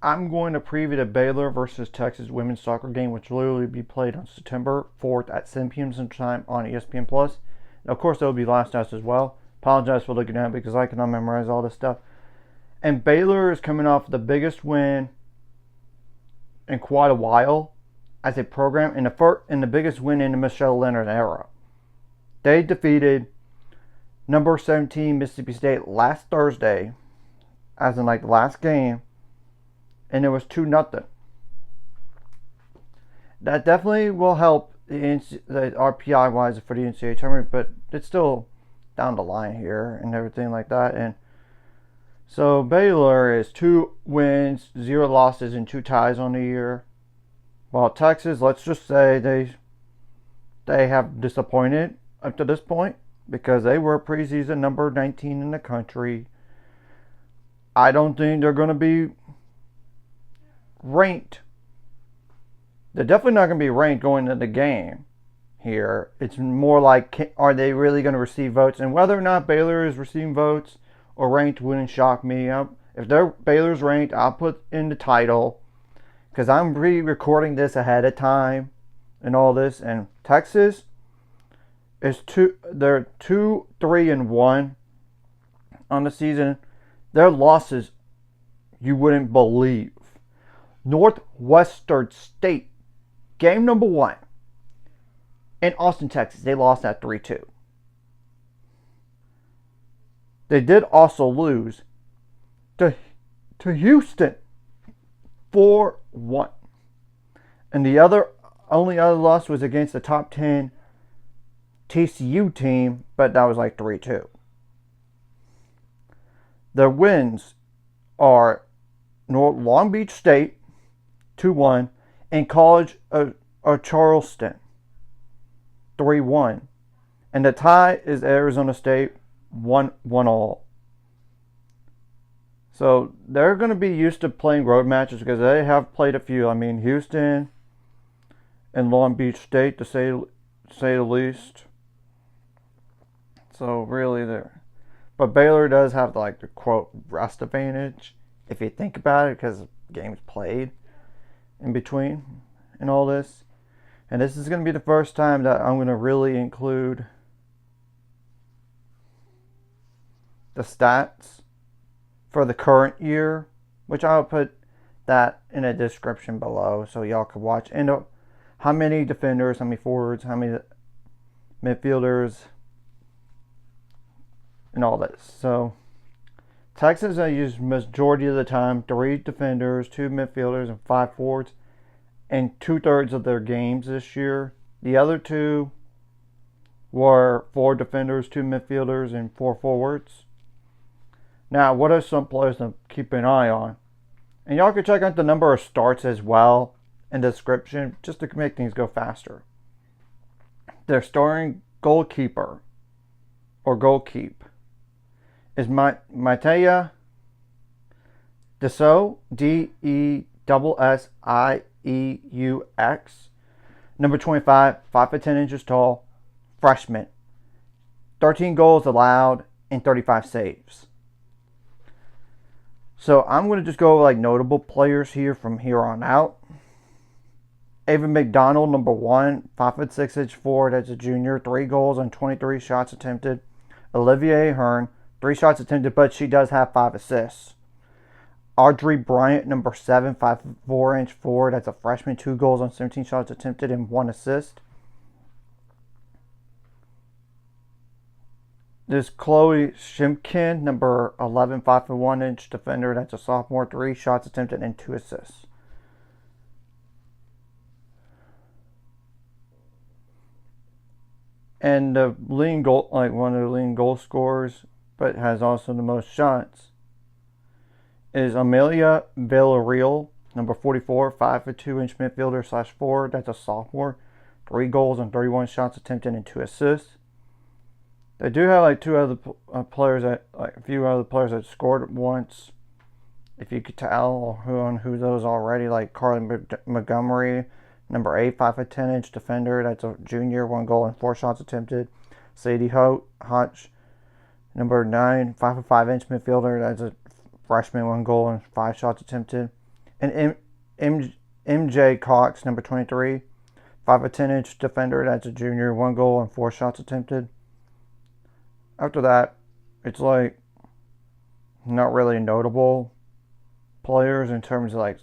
I'm going to preview the Baylor versus Texas women's soccer game, which will literally be played on September 4th at 7 p.m. Central Time on espnplus. Of course, there will be live stats as well. Apologize for looking at it because I cannot memorize all this stuff. And Baylor is coming off the biggest win in quite a while as a program, and the biggest win in the Michelle Leonard era. They defeated number 17 Mississippi State last Thursday, as in like the last game, and it was 2-0. That definitely will help the RPI wise for the NCAA tournament, but it's still down the line here and everything like that. And so Baylor is 2 wins, 0 losses, and 2 ties on the year. While Texas, let's just say they have disappointed up to this point because they were preseason number 19 in the country. I don't think they're going to be ranked. They're definitely not going to be ranked going into the game here. It's more like, are they really going to receive votes? And whether or not Baylor is receiving votes or ranked wouldn't shock me. If Baylor's ranked, I'll put in the title because I'm re-recording this ahead of time and all this. And Texas is they're 2-3-1 on the season. Their losses you wouldn't believe. Northwestern State, game number 1 in Austin, Texas. They lost at 3-2. They did also lose to Houston 4-1. And the only other loss was against the top 10 TCU team, but that was like 3-2. Their wins are Long Beach State 2-1 and College of Charleston 3-1. And the tie is Arizona State 1-1. So they're going to be used to playing road matches because they have played a few. I mean, Houston and Long Beach State, to say the least. So really, but Baylor does have like the quote rest advantage if you think about it, because games played in between and all this. And this is going to be the first time that I'm going to really include the stats for the current year, which I'll put that in a description below so y'all can watch. And how many defenders, how many forwards, how many midfielders, and all this. So Texas, I use majority of the time 3 defenders, 2 midfielders, and 5 forwards in 2/3 of their games this year. The other 2 were 4 defenders, 2 midfielders, and 4 forwards. Now, what are some players to keep an eye on? And y'all can check out the number of starts as well in the description just to make things go faster. Their starting goalkeeper or goalkeep is Matea Dessaux, Dessieux, number 25, 5'10" inches tall, freshman. 13 goals allowed and 35 saves. So I'm going to just go like notable players here from here on out. Ava McDonald, number 1, 5'6" forward as a junior, 3 goals on 23 shots attempted. Olivia Hearn, 3 shots attempted, but she does have 5 assists. Audrey Bryant, number 7, 5'4" forward as a freshman, 2 goals on 17 shots attempted and 1 assist. There's Chloe Shimkin, number 11, 5'1" defender. That's a sophomore, 3 shots attempted and 2 assists. And the leading goal, like one of the leading goal scorers, but has also the most shots, is Amelia Villarreal, number 44, 5'2" midfielder / forward. That's a sophomore, 3 goals and 31 shots attempted and 2 assists. They do have like 2 other players a few other players that scored once, if you could tell who those already, like Carly Montgomery, number 8, 5'10" defender. That's a junior, 1 goal and 4 shots attempted. Sadie Hodge, number 9, 5'5" midfielder. That's a freshman, 1 goal and 5 shots attempted. And MJ Cox, number 23, 5'10" defender. That's a junior. 1 goal and 4 shots attempted. After that, it's like not really notable players in terms of like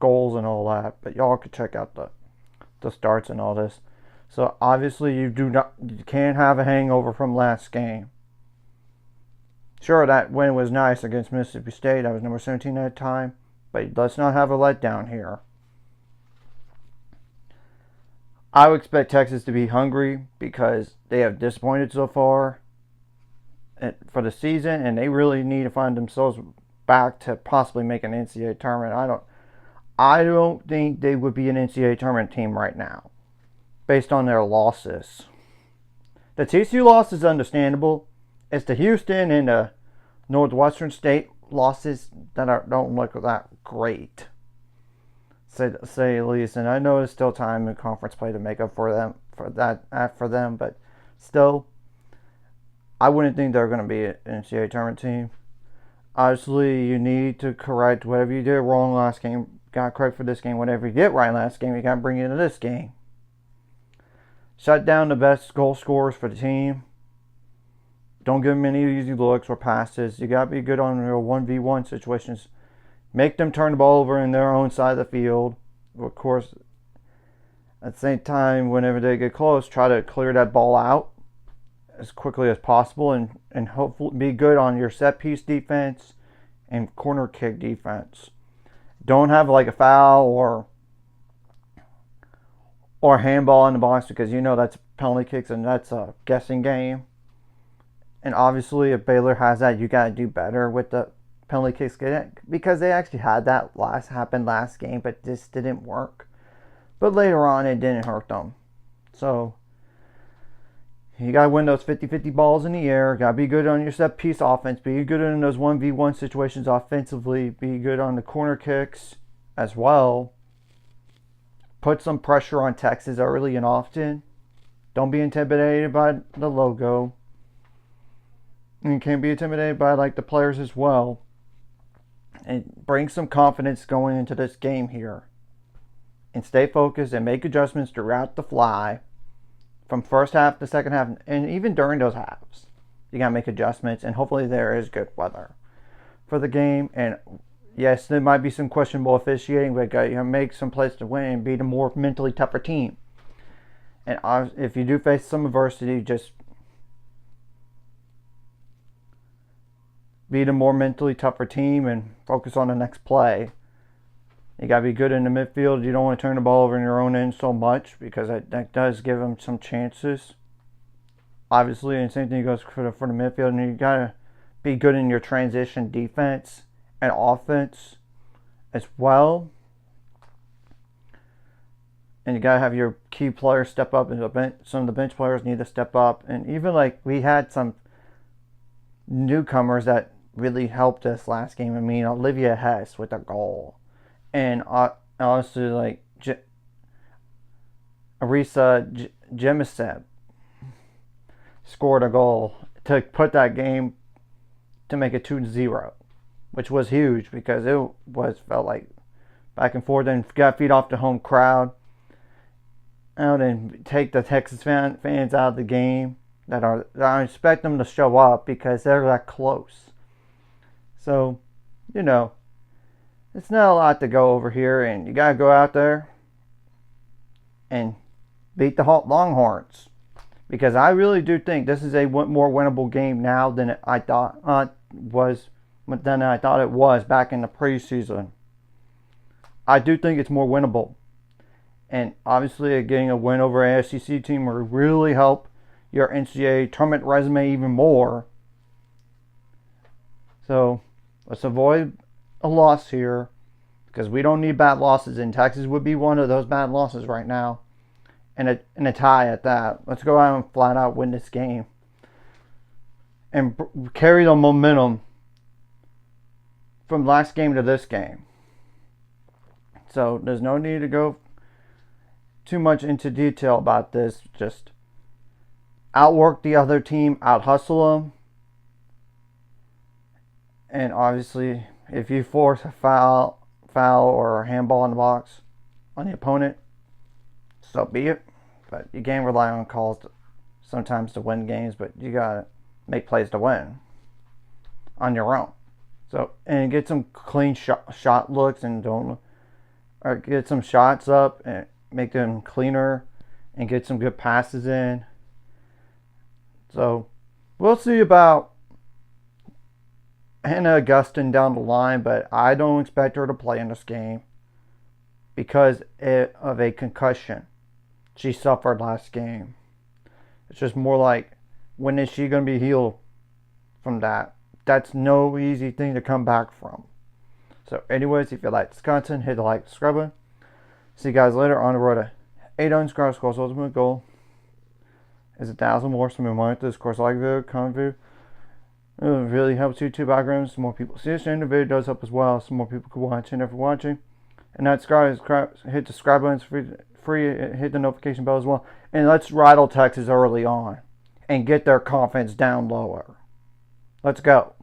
goals and all that. But y'all could check out the starts and all this. So obviously you can't have a hangover from last game. Sure, that win was nice against Mississippi State. I was number 17 at the time. But let's not have a letdown here. I would expect Texas to be hungry because they have disappointed so far for the season, and they really need to find themselves back to possibly make an NCAA tournament. I don't think they would be an NCAA tournament team right now, based on their losses. The TCU loss is understandable. It's the Houston and the Northwestern State losses that don't look that great, say the least. And I know there's still time in conference play to make up for them, but still, I wouldn't think they're going to be an NCAA tournament team. Obviously, you need to correct whatever you did wrong last game. Got to correct for this game. Whatever you get right last game, you got to bring it into this game. Shut down the best goal scorers for the team. Don't give them any easy looks or passes. You got to be good on your 1v1 situations. Make them turn the ball over in their own side of the field. Of course, at the same time, whenever they get close, try to clear that ball out as quickly as possible and hopefully be good on your set piece defense and corner kick defense. Don't have like a foul or handball in the box because you know that's penalty kicks and that's a guessing game. And obviously, if Baylor has that, you got to do better with the penalty kicks because they actually had that happen last game, but this didn't work. But later on, it didn't hurt them. So you got to win those 50-50 balls in the air. Got to be good on your set piece offense. Be good in those 1v1 situations offensively. Be good on the corner kicks as well. Put some pressure on Texas early and often. Don't be intimidated by the logo. And you can't be intimidated by like the players as well. And bring some confidence going into this game here. And stay focused and make adjustments throughout the fly. From first half to second half, and even during those halves, you gotta make adjustments, and hopefully there is good weather for the game. And yes, there might be some questionable officiating, but you gotta make some plays to win and beat a more mentally tougher team. And if you do face some adversity, just beat a more mentally tougher team and focus on the next play. You got to be good in the midfield. You don't want to turn the ball over in your own end so much because that does give them some chances. Obviously, and same thing goes for the midfield. And you got to be good in your transition defense and offense as well. And you got to have your key players step up. And some of the bench players need to step up. And even like we had some newcomers that really helped us last game. I mean, Olivia Hess with a goal. And honestly, like Arisa Jemiseb scored a goal to put that game to make it 2-0, which was huge because felt like back and forth and got feed off the home crowd out and take the Texas fans out of the game I expect them to show up because they're that close. So, you know, it's not a lot to go over here, and you got to go out there and beat the Longhorns. Because I really do think this is a more winnable game now than I thought it was back in the preseason. I do think it's more winnable. And obviously getting a win over an SEC team will really help your NCAA tournament resume even more. So let's avoid a loss here because we don't need bad losses, and Texas would be one of those bad losses right now, and a tie at that. Let's go out and flat out win this game and carry the momentum from last game to this game. So there's no need to go too much into detail about this. Just outwork the other team, out hustle them. And obviously, if you force a foul foul or handball in the box on the opponent, so be it. But you can't rely on calls sometimes to win games, but you gotta make plays to win on your own. So, and get some clean shot looks and or get some shots up and make them cleaner and get some good passes in. So we'll see about Hannah Augustine down the line, but I don't expect her to play in this game because of a concussion she suffered last game. It's just more like, when is she going to be healed from that? That's no easy thing to come back from. So anyways, if you like this content, hit the like, subscribe button. See you guys later on the road to 800 subscribers. Of course, ultimate goal is 1,000 more. So monitor this course, like video, comment video. It really helps YouTube algorithms. More people see this, and the video does help as well, so more people can watch. And if you're watching and not subscribe, hit the subscribe button. It's free. Hit the notification bell as well. And let's rattle Texas early on and get their confidence down lower. Let's go.